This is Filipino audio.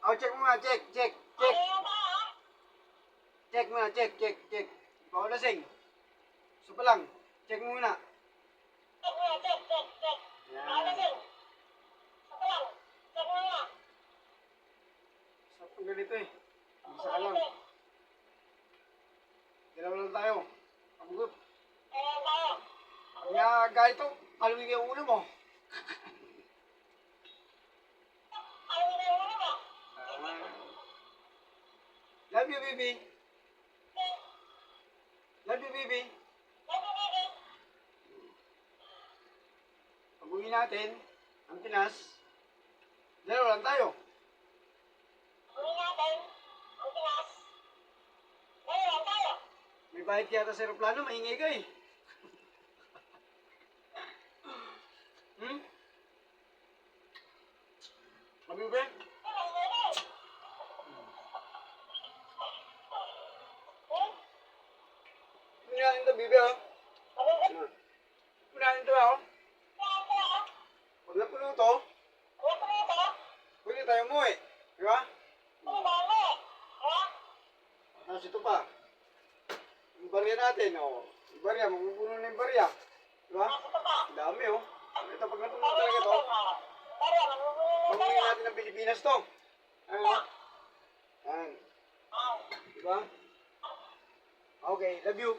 Oh, check mo nga, check, check, check. Check mo na, check, check, check. Bawal lasing. So pa lang, check mo muna. Yan. Sarap ang ganito eh. Isa ka lang. Dalawa lang tayo. Pag-group. Kaya ganito, paluin yung ulo mo. Love you, baby. Love you, baby. Pag-uwi natin, ang Pinas, dalawa lang tayo. May bayad kaya sa aeroplano, maingay ka eh. Hmm? Love you, babe. Kunain ito, bibi, oh. Kunain ito, oh. Pag napuno ito, pwede tayo umuwi. Di ba? Tapos ito pa. Yung barya natin, oh. Yung barya, mapupuno na yung barya. Di ba? Ang dami, oh. Ito, pag napuno talaga ito, pag-uwi natin ng Pilipinas to. Ano? Ayan. Di ba? Okay, love you.